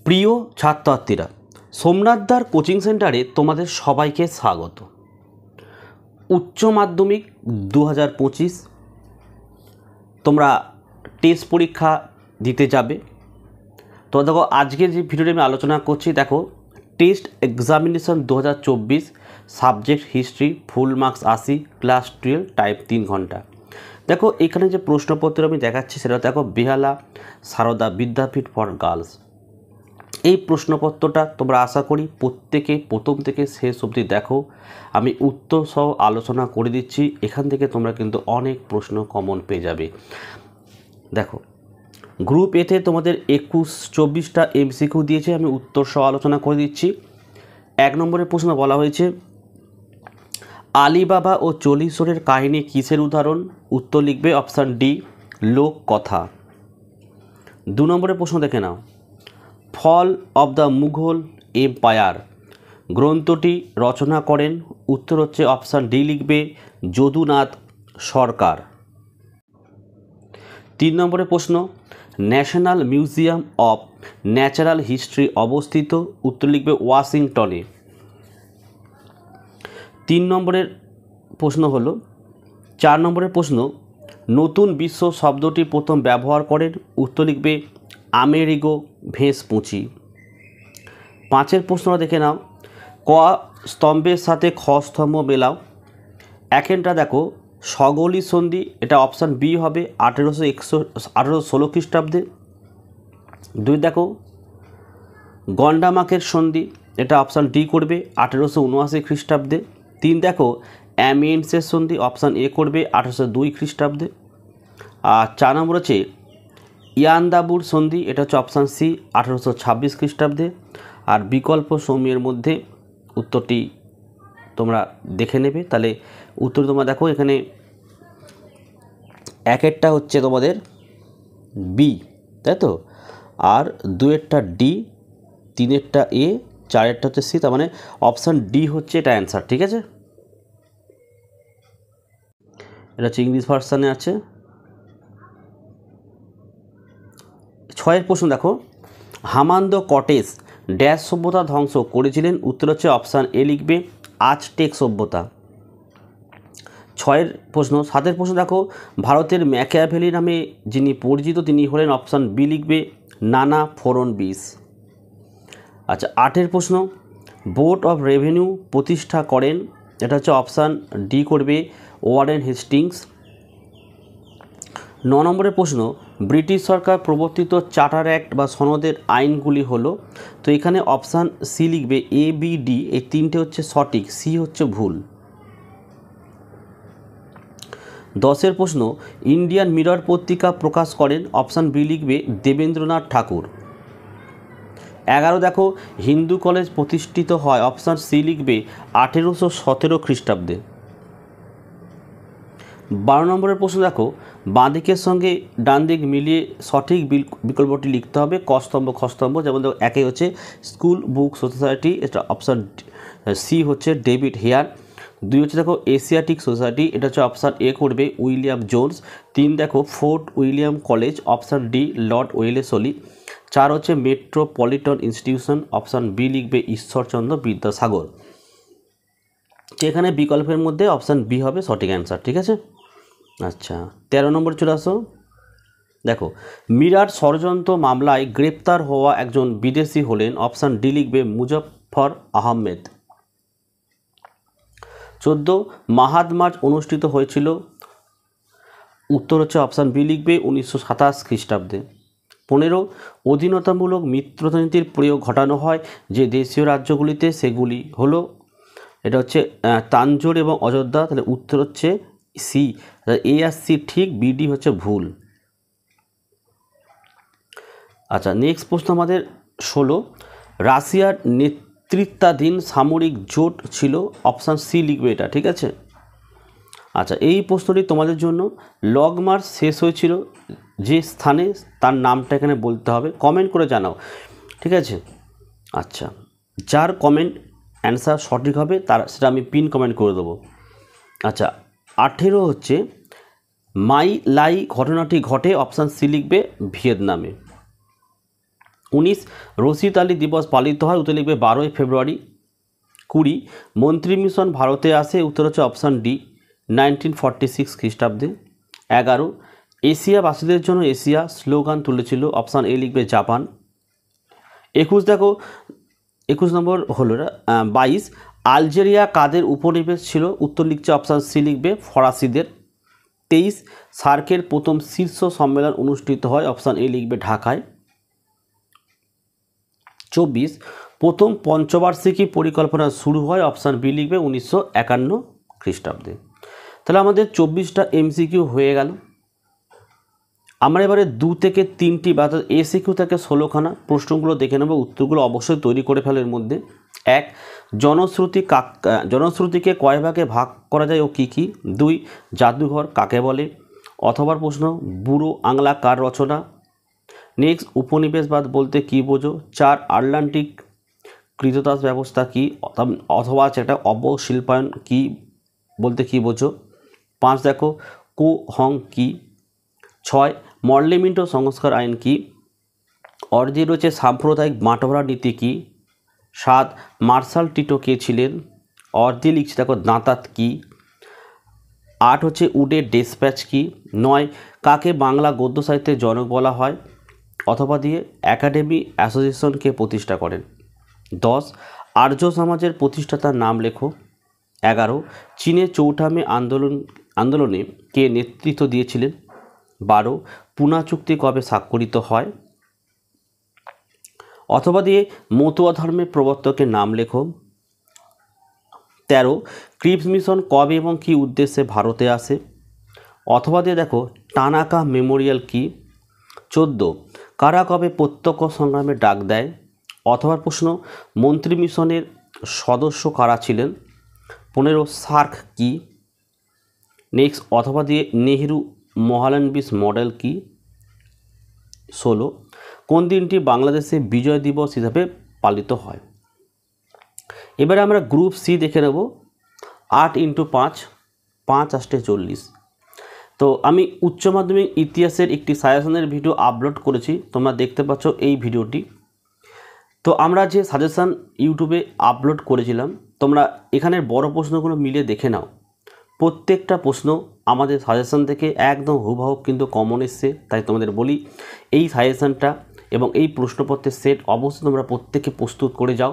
প্রিয় ছাত্রছাত্রীরা, সোমনাথদার কোচিং সেন্টারে তোমাদের সবাইকে স্বাগত। উচ্চ মাধ্যমিক 2025 তোমরা টেস্ট পরীক্ষা দিতে যাবে। তো দেখো, আজকের যে ভিডিওটি আমি আলোচনা করছি, দেখো test examination 2024 subject history, full marks 80, class 12, type 3 ঘন্টা। দেখো এখানে যে প্রশ্নপত্র আমি দেখাচ্ছি সেটা দেখো বেহালা সারদা বিদ্যাপীঠ ফর গার্লস। এই প্রশ্নপত্রটা তোমরা আশা করি প্রত্যেকে প্রথম থেকে শেষ অবধি দেখো। আমি উত্তর সহ আলোচনা করে দিচ্ছি, এখান থেকে তোমরা কিন্তু অনেক প্রশ্ন কমন পেয়ে যাবে। দেখো গ্রুপ এতে তোমাদের 24টা এমসিকিউ দিয়েছে, আমি উত্তর সহ আলোচনা করে দিচ্ছি। 1 নম্বরের প্রশ্ন বলা হয়েছে, আলিবাবা ও চলিসরের কাহিনী কিসের উদাহরণ? উত্তর লিখবে অপশান ডি, লোক কথা। 2 নম্বরের প্রশ্ন দেখে নাও, fall of the Mughal empire গ্রন্থটি রচনা করেন? উত্তর হচ্ছে অপশান ডি লিখবে যদুনাথ সরকার। 3 নম্বরের প্রশ্ন, national museum of natural history অবস্থিত? উত্তর লিখবে ওয়াশিংটনে। 3 নম্বরের প্রশ্ন হলো 4 নম্বরের প্রশ্ন, নতুন বিশ্ব শব্দটি প্রথম ব্যবহার করেন? উত্তর লিখবে আমেরিগো ভেসপুঁচি। 5 প্রশ্নটা দেখে নাও, ক স্তম্ভের সাথে খ স্তম্ভ মেলাও। এখানটা দেখো সগলি সন্ধি, এটা অপশান বি হবে 1816 খ্রিস্টাব্দে। 2 দেখো গন্ডামাকের সন্ধি, এটা অপশান ডি করবে 1879 খ্রিস্টাব্দে। 3 দেখো অ্যামিয়েন্সের সন্ধি, অপশান এ করবে 1802 খ্রিস্টাব্দে। আর 4 নম্বর হচ্ছে ইয়ান্দাবুর সন্ধি, এটা হচ্ছে অপশান সি 1826 খ্রিস্টাব্দে। আর বিকল্প সমূহের মধ্যে উত্তরটি তোমরা দেখে নেবে। তাহলে উত্তর তোমরা দেখো এখানে 1 হচ্ছে তোমাদের বি, তাই তো, আর 2 ডি, 3 এ, 4 হচ্ছে সি, তার মানে অপশান ডি হচ্ছে এটা অ্যান্সার। ঠিক আছে, এটা হচ্ছে ইংলিশ ভার্সানে আছে। 6 প্রশ্ন দেখো, হামান্দ কটেজ ড্যাশ সভ্যতা ধ্বংস করেছিলেন? উত্তর হচ্ছে অপশান এ লিখবে আজটেক সভ্যতা। 6 প্রশ্ন। 7 প্রশ্ন দেখো, ভারতের ম্যাকিয়াভেলি নামে যিনি পরিচিত তিনি হলেন? অপশান বি লিখবে নানা ফড়নবিস। আচ্ছা 8 প্রশ্ন, বোর্ড অফ রেভিনিউ প্রতিষ্ঠা করেন? এটা হচ্ছে অপশান ডি করবে ওয়ারেন হেস্টিংস। 9 নম্বরের প্রশ্ন, ব্রিটিশ সরকার প্রবর্তিত চার্টার অ্যাক্ট বা সনদের আইনগুলি হলো? তো এখানে অপশান সি লিখবে এ বি ডি, এই 3টে হচ্ছে সঠিক, সি হচ্ছে ভুল। 10 প্রশ্ন, ইন্ডিয়ান মিরর পত্রিকা প্রকাশ করেন? অপশান বি লিখবে দেবেন্দ্রনাথ ঠাকুর। 11 দেখো হিন্দু কলেজ প্রতিষ্ঠিত হয়? অপশান সি লিখবে 1817 খ্রিস্টাব্দে। 12 নম্বরের প্রশ্ন দেখো, বাঁ দিকের সঙ্গে ডান দিক মিলিয়ে সঠিক বিকল্পটি লিখতে হবে, ক স্তম্ভ খ স্তম্ভ। যেমন দেখো 1 হচ্ছে স্কুল বুক সোসাইটি, এটা অপশান সি হচ্ছে ডেভিড হেয়ার। 2 হচ্ছে দেখো এশিয়াটিক সোসাইটি, এটা হচ্ছে অপশান এ করবে উইলিয়াম জোন্স। 3 দেখো fort William college, option D Lord Wellesley. 4 হচ্ছে মেট্রোপলিটন ইনস্টিটিউশন, অপশান বি লিখবে ঈশ্বরচন্দ্র বিদ্যাসাগর। তো এখানে বিকল্পের মধ্যে অপশান বি হবে সঠিক অ্যান্সার। ঠিক আছে, আচ্ছা 13 নম্বর চলে আসো। দেখো মিরাট ষড়যন্ত্র মামলায় গ্রেপ্তার হওয়া একজন বিদেশি হলেন? অপশান ডি লিখবে মুজফ্ফর আহমেদ। 14 মাহাদ মার্চ অনুষ্ঠিত হয়েছিল? উত্তর হচ্ছে অপশান বি লিখবে 1927 খ্রিস্টাব্দে। 15 অধীনতামূলক মিত্রনীতির প্রয়োগ ঘটানো হয় যে দেশীয় রাজ্যগুলিতে? সেগুলি হলো, এটা হচ্ছে তাঞ্জোর এবং অযোধ্যা। তাহলে উত্তর হচ্ছে সি, এ আর সি ঠিক, বিডি হচ্ছে ভুল। আচ্ছা নেক্সট প্রশ্ন আমাদের 16, রাশিয়ার নেতৃত্বাধীন সামরিক জোট ছিল? অপশান সি লিখবে এটা। ঠিক আছে, আচ্ছা এই প্রশ্নটি তোমাদের জন্য, লং মার্চ শেষ হয়েছিল যে স্থানে তার নামটা এখানে বলতে হবে, কমেন্ট করে জানাও। ঠিক আছে, আচ্ছা যার কমেন্ট অ্যান্সার সঠিক হবে তার সেটা আমি পিন কমেন্ট করে দেবো। আচ্ছা 18 হচ্ছে মাই লাই ঘটনাটি ঘটে? অপশান সি লিখবে ভিয়েতনামে। 19 রশিদ আলী দিবস পালিত হয়, উত্তর লিখবে 12ই ফেব্রুয়ারি। 20 মন্ত্রী মিশন ভারতে আসে, উত্তর হচ্ছে অপশান ডি 1946 খ্রিস্টাব্দে। 11 এশিয়াবাসীদের জন্য এশিয়া স্লোগান তুলেছিল, অপশান এ লিখবে জাপান। 21 দেখো 21 নম্বর হলো 22 আলজেরিয়া কাদের উপনিবেশ ছিল, উত্তর লিখছে অপশান সি লিখবে ফরাসিদের। 23 সার্কের প্রথম শীর্ষ সম্মেলন অনুষ্ঠিত হয়, অপশান এ লিখবে ঢাকায়। 24 প্রথম পঞ্চবার্ষিকী পরিকল্পনা শুরু হয়, অপশান বি লিখবে 1951 খ্রিস্টাব্দে। তাহলে আমাদের 24টা এমসিকিউ হয়ে গেল। আমরা এবারে 2 থেকে 3টি বা এসিকিউ থেকে 16খানা প্রশ্নগুলো দেখে নেব, উত্তরগুলো অবশ্যই তৈরি করে ফেলো এর মধ্যে। 1 জনশ্রুতিকে কয় ভাগে ভাগ করা যায় ও কী কী? 2 জাদুঘর কাকে বলে? অথবা প্রশ্ন বুড়ো আংলা কার রচনা? নেক্সট উপনিবেশবাদ বলতে কী বোঝো? 4 আটলান্টিক কৃতদাস ব্যবস্থা কী? অথবা সেটা অবশিল্পায়ন কী বলতে কী বোঝো? 5 দেখো কো হং কী? 6 মর্লেমিন্টো সংস্কার আইন কী? অর্ধে রয়েছে সাম্প্রদায়িক বাঁটোয়ারা নীতি কী? 7 মার্শাল টিটো কে ছিলেন? অর্ধে লিখছে দেখো দাঁতাত কী? 8 হচ্ছে উডের ডেসপ্যাচ কী? 9 কাকে বাংলা গদ্য সাহিত্যের জনক বলা হয়? অথবা দিয়ে একাডেমি অ্যাসোসিয়েশনকে প্রতিষ্ঠা করেন। 10 আর্য সমাজের প্রতিষ্ঠাতার নাম লেখো। 11 চীনের চৌঠা মে আন্দোলনে কে নেতৃত্ব দিয়েছিলেন? 12 পুনা চুক্তি কবে স্বাক্ষরিত হয়? অথবা দিয়ে মতুয়া ধর্মের প্রবর্তকের নাম লেখো। 13 ক্রিপস মিশন কবে এবং কী উদ্দেশ্যে ভারতে আসে? অথবা দিয়ে দেখো টানাকা মেমোরিয়াল কী? 14 কারা কবে প্রত্যক্ষ সংগ্রামে ডাক দেয়? অথবা প্রশ্ন মন্ত্রী মিশনের সদস্য কারা ছিলেন? 15 সার্ক কী? নেক্সট অথবা দিয়ে নেহেরু মহালানবিস মডেল কী? 16 কোন দিনটি বাংলাদেশে বিজয় দিবস হিসাবে পালিত হয়? এবারে আমরা গ্রুপ সি দেখে নেব। 8 × 5 5 × 8 = 40। তো আমি উচ্চ মাধ্যমিক ইতিহাসের একটি সাজেশনের ভিডিও আপলোড করেছি, তোমরা দেখতে পাচ্ছ এই ভিডিওটি। তো আমরা যে সাজেশান ইউটিউবে আপলোড করেছিলাম, তোমরা এখানের বড় প্রশ্নগুলো মিলে দেখে নাও। প্রত্যেকটা প্রশ্ন আমাদের সাজেশান থেকে একদম হুবহু কিন্তু কমন এসছে। তাই তোমাদের বলি এই সাজেশানটা এবং এই প্রশ্নপত্রের সেট অবশ্যই তোমরা প্রত্যেকে প্রস্তুত করে যাও।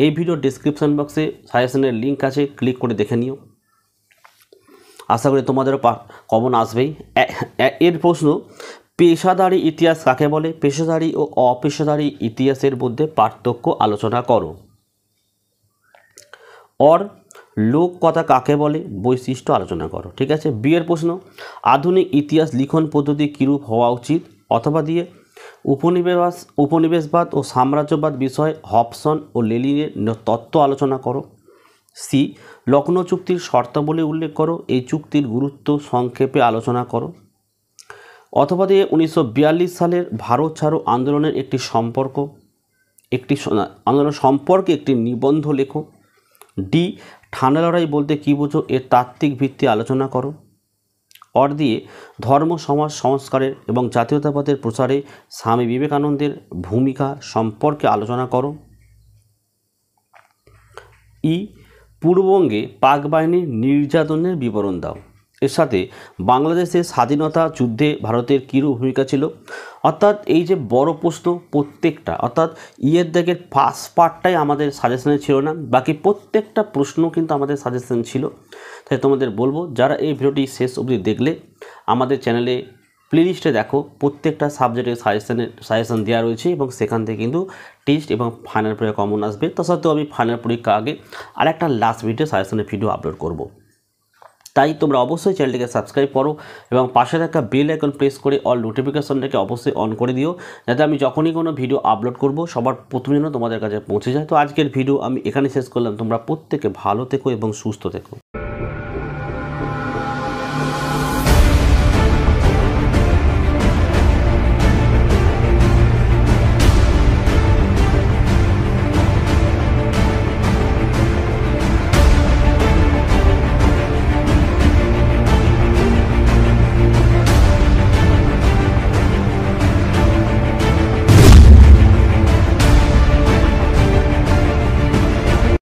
এই ভিডিওর ডেসক্রিপশন বক্সে সাজেশানের লিঙ্ক আছে, ক্লিক করে দেখে নিও। আশা করি তোমাদেরও কমন আসবেই। এর প্রশ্ন পেশাদারি ইতিহাস কাকে বলে? পেশাদারি ও অপেশাদারি ইতিহাসের মধ্যে পার্থক্য আলোচনা করো। লোককথা কাকে বলে? বৈশিষ্ট্য আলোচনা করো। ঠিক আছে। বিয়ের প্রশ্ন আধুনিক ইতিহাস লিখন পদ্ধতি কীরূপ হওয়া উচিত? অথবা দিয়ে উপনিবেশবাদ ও সাম্রাজ্যবাদ বিষয়ে হবসন ও লেনিনের তত্ত্ব আলোচনা করো। সি লখনৌ চুক্তির শর্তাবলী উল্লেখ করো, এই চুক্তির গুরুত্ব সংক্ষেপে আলোচনা করো। অথবা দিয়ে 1942 সালের ভারত ছাড়ো আন্দোলনের আন্দোলন সম্পর্কে একটি নিবন্ধ লেখো। ডি ঠান্ডা লড়াই বলতে কী বোঝো, এর তাত্ত্বিক ভিত্তি আলোচনা করো। অর দিয়ে ধর্ম সমাজ সংস্কারের এবং জাতীয়তাবাদের প্রসারে স্বামী বিবেকানন্দের ভূমিকা সম্পর্কে আলোচনা করো। ই পূর্ববঙ্গে পাক বাহিনীর নির্যাতনের বিবরণ দাও। এর সাথে বাংলাদেশের স্বাধীনতা যুদ্ধে ভারতের কীরূপ ভূমিকা ছিল। অর্থাৎ এই যে বড় প্রশ্ন প্রত্যেকটা, অর্থাৎ ইয়ের দাগের ফার্স্ট পার্টটাই আমাদের সাজেশনে ছিল না, বাকি প্রত্যেকটা প্রশ্ন কিন্তু আমাদের সাজেশন ছিল। তাই তোমাদের বলবো যারা এই ভিডিওটি শেষ অবধি দেখলে আমাদের চ্যানেলে প্লেলিস্টে দেখো, প্রত্যেকটা সাবজেক্টের সাজেশন দেওয়া রয়েছে এবং সেখান থেকে কিন্তু টেস্ট এবং ফাইনাল পরীক্ষা কমন আসবে। তা সত্ত্বেও আমি ফাইনাল পরীক্ষা আগে আর একটা লাস্ট সাজেশনের ভিডিও আপলোড করব। তাই তোমরা অবশ্যই চ্যানেলটিকে সাবস্ক্রাইব করো এবং পাশে থাকা বেল আইকন প্রেস করে অল নোটিফিকেশনটাকে অবশ্যই অন করে দিও, যাতে আমি যখনই কোনো ভিডিও আপলোড করব সবার প্রথমে যেন তোমাদের কাছে পৌঁছে যায়। তো আজকের ভিডিও আমি এখানে শেষ করলাম। তোমরা প্রত্যেকে ভালো থেকো এবং সুস্থ থেকো।